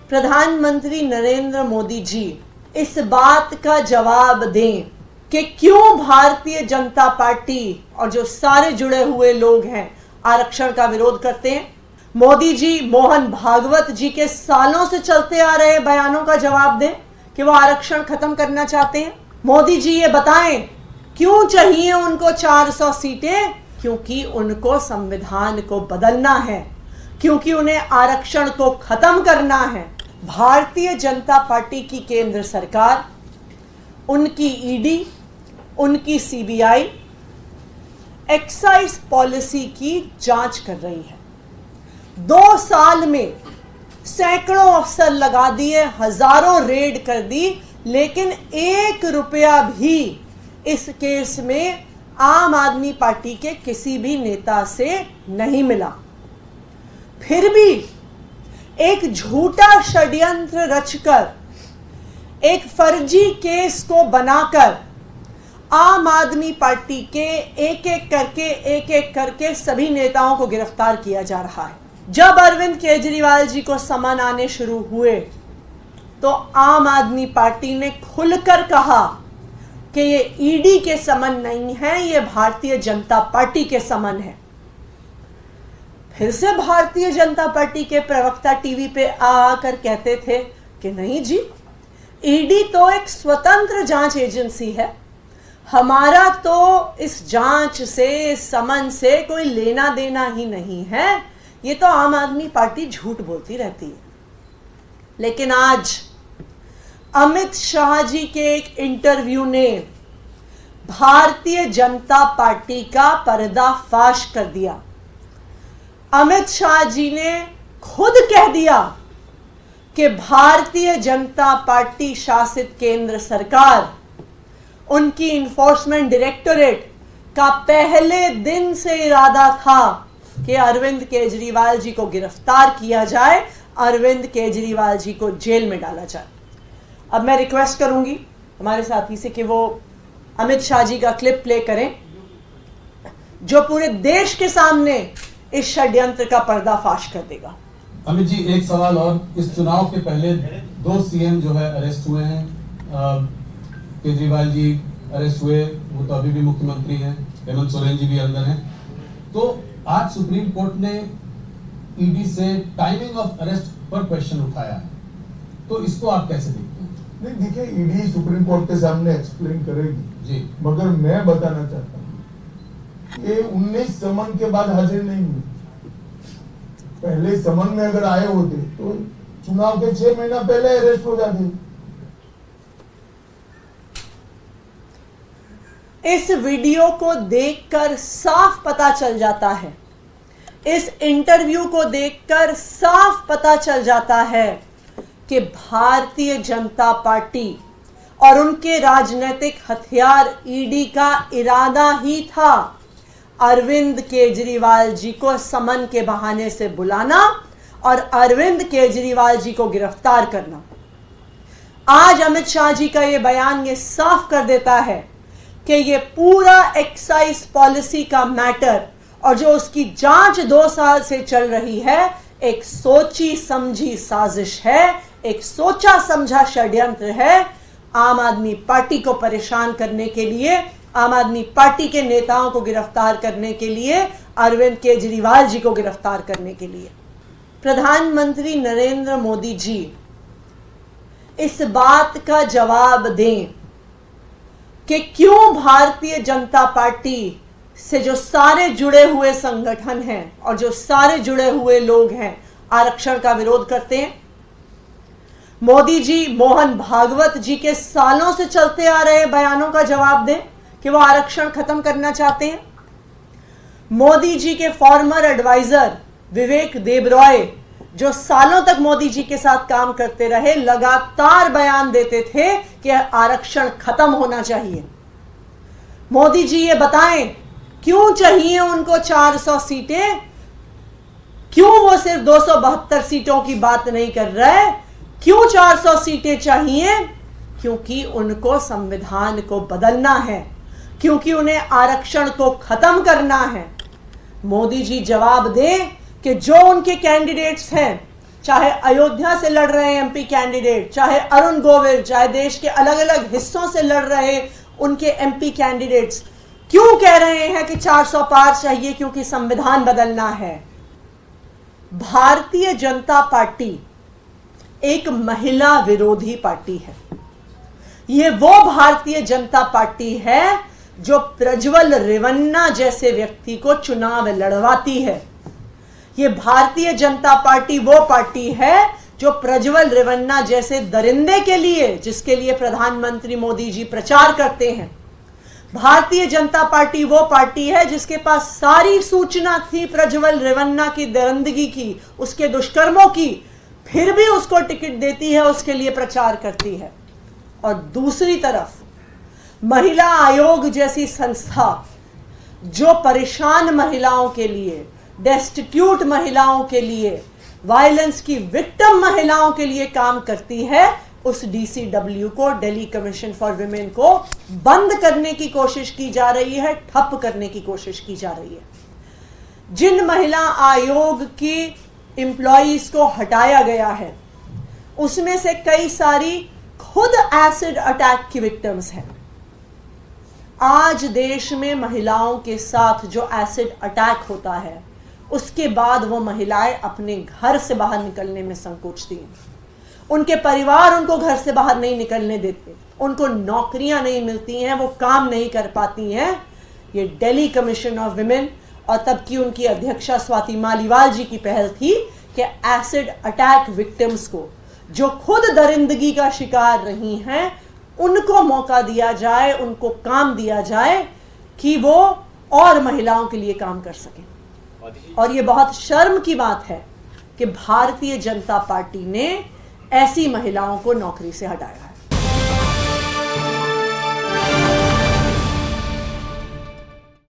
प्रधानमंत्री नरेंद्र मोदी जी इस बात का जवाब दें कि क्यों भारतीय जनता पार्टी और जो सारे जुड़े हुए लोग हैं आरक्षण का विरोध करते हैं। मोदी जी मोहन भागवत जी के सालों से चलते आ रहे बयानों का जवाब दें कि वो आरक्षण खत्म करना चाहते हैं। मोदी जी ये बताएं क्यों चाहिए उनको 400 सीटें, क्योंकि उनको संविधान को बदलना है, क्योंकि उन्हें आरक्षण को खत्म करना है। भारतीय जनता पार्टी की केंद्र सरकार, उनकी ईडी, उनकी सीबीआई एक्साइज पॉलिसी की जांच कर रही है। 2 साल में सैकड़ों अफसर लगा दिए, हजारों रेड कर दी, लेकिन 1 रुपया भी इस केस में आम आदमी पार्टी के किसी भी नेता से नहीं मिला। फिर भी एक झूठा षड्यंत्र रचकर, एक फर्जी केस को बनाकर आम आदमी पार्टी के एक एक करके सभी नेताओं को गिरफ्तार किया जा रहा है। जब अरविंद केजरीवाल जी को समन आने शुरू हुए तो आम आदमी पार्टी ने खुलकर कहा कि ये ईडी के समन नहीं है, ये भारतीय जनता पार्टी के समन है। फिर से भारतीय जनता पार्टी के प्रवक्ता टीवी पे आकर कहते थे कि नहीं जी, ईडी तो एक स्वतंत्र जांच एजेंसी है, हमारा तो इस जांच से, समन से कोई लेना देना ही नहीं है, ये तो आम आदमी पार्टी झूठ बोलती रहती है। लेकिन आज अमित शाह जी के एक इंटरव्यू ने भारतीय जनता पार्टी का पर्दाफाश कर दिया। अमित शाह जी ने खुद कह दिया कि भारतीय जनता पार्टी शासित केंद्र सरकार, उनकी इन्फोर्समेंट डायरेक्टोरेट का पहले दिन से इरादा था कि अरविंद केजरीवाल जी को गिरफ्तार किया जाए, अरविंद केजरीवाल जी को जेल में डाला जाए। अब मैं रिक्वेस्ट करूंगी हमारे साथी से कि वो अमित शाह जी का क्लिप प्ले करें जो पूरे देश के सामने इस षड्यंत्र का पर्दाफाश कर देगा। अमित जी, एक सवाल और, इस चुनाव के पहले 2 सीएम जो है अरेस्ट हुए हैं। केजरीवाल जी अरेस्ट हुए, वो तो अभी भी मुख्यमंत्री हैं, हेमंत सोरेन जी भी अंदर हैं। तो आज सुप्रीम कोर्ट ने ईडी से टाइमिंग ऑफ अरेस्ट पर क्वेश्चन उठाया है, तो इसको आप कैसे देखते हैं? नहीं, देखिए, ईडी सुप्रीम कोर्ट के सामने एक्सप्लेन करेगी जी, मगर मैं बताना चाहता हूँ ये 19 समन के बाद हाजिर नहीं हुए। पहले समन में अगर आए होते तो चुनाव के 6 महीना पहले अरेस्ट हो जाते। इस वीडियो को देखकर साफ पता चल जाता है, इस इंटरव्यू को देखकर साफ पता चल जाता है कि भारतीय जनता पार्टी और उनके राजनीतिक हथियार ईडी का इरादा ही था अरविंद केजरीवाल जी को समन के बहाने से बुलाना और अरविंद केजरीवाल जी को गिरफ्तार करना। आज अमित शाह जी का यह बयान ये साफ कर देता है कि ये पूरा एक्साइज पॉलिसी का मैटर और जो उसकी जांच 2 साल से चल रही है, एक सोची समझी साजिश है, एक सोचा समझा षड्यंत्र है आम आदमी पार्टी को परेशान करने के लिए, आम आदमी पार्टी के नेताओं को गिरफ्तार करने के लिए, अरविंद केजरीवाल जी को गिरफ्तार करने के लिए। प्रधानमंत्री नरेंद्र मोदी जी इस बात का जवाब दें कि क्यों भारतीय जनता पार्टी से जो सारे जुड़े हुए संगठन हैं और जो सारे जुड़े हुए लोग हैं आरक्षण का विरोध करते हैं। मोदी जी मोहन भागवत जी के सालों से चलते आ रहे बयानों का जवाब दें कि वो आरक्षण खत्म करना चाहते हैं। मोदी जी के फॉर्मर एडवाइजर विवेक देबरॉय, जो सालों तक मोदी जी के साथ काम करते रहे, लगातार बयान देते थे कि आरक्षण खत्म होना चाहिए। मोदी जी ये बताएं क्यों चाहिए उनको 400 सीटें, क्यों वो सिर्फ 272 सीटों की बात नहीं कर रहे, क्यों 400 सीटें चाहिए? क्योंकि उनको संविधान को बदलना है, क्योंकि उन्हें आरक्षण को खत्म करना है। मोदी जी जवाब दें कि जो उनके कैंडिडेट्स हैं चाहे अयोध्या से लड़ रहे एमपी कैंडिडेट, चाहे अरुण गोविल, चाहे देश के अलग अलग हिस्सों से लड़ रहे उनके एमपी कैंडिडेट्स, क्यों कह रहे हैं कि 400 पार चाहिए? क्योंकि संविधान बदलना है। भारतीय जनता पार्टी एक महिला विरोधी पार्टी है। ये वो भारतीय जनता पार्टी है जो प्रज्वल रेवन्ना जैसे व्यक्ति को चुनाव लड़वाती है। ये भारतीय जनता पार्टी वो पार्टी है जो प्रज्वल रेवन्ना जैसे दरिंदे के लिए, जिसके लिए प्रधानमंत्री मोदी जी प्रचार करते हैं। भारतीय जनता पार्टी वो पार्टी है जिसके पास सारी सूचना थी प्रज्वल रेवन्ना की दरिंदगी की, उसके दुष्कर्मों की, फिर भी उसको टिकट देती है, उसके लिए प्रचार करती है। और दूसरी तरफ महिला आयोग जैसी संस्था जो परेशान महिलाओं के लिए, डेस्टिट्यूट महिलाओं के लिए, वायलेंस की विक्टिम महिलाओं के लिए काम करती है, उस डीसीडब्ल्यू को, दिल्ली कमीशन फॉर विमेन को बंद करने की कोशिश की जा रही है, ठप करने की कोशिश की जा रही है। जिन महिला आयोग की एम्प्लॉइज को हटाया गया है उसमें से कई सारी खुद एसिड अटैक की विक्टिम्स हैं। आज देश में महिलाओं के साथ जो एसिड अटैक होता है उसके बाद वो महिलाएं अपने घर से बाहर निकलने में संकोचती हैं। उनके परिवार उनको घर से बाहर नहीं निकलने देते, उनको नौकरियां नहीं मिलती हैं, वो काम नहीं कर पाती हैं। ये दिल्ली कमीशन ऑफ विमेन और तब की उनकी अध्यक्षा स्वाति मालीवाल जी की पहल थी कि एसिड अटैक विक्टिम्स को, जो खुद दरिंदगी का शिकार रही हैं, उनको मौका दिया जाए, उनको काम दिया जाए कि वो और महिलाओं के लिए काम कर सकें। और ये बहुत शर्म की बात है कि भारतीय जनता पार्टी ने ऐसी महिलाओं को नौकरी से हटाया।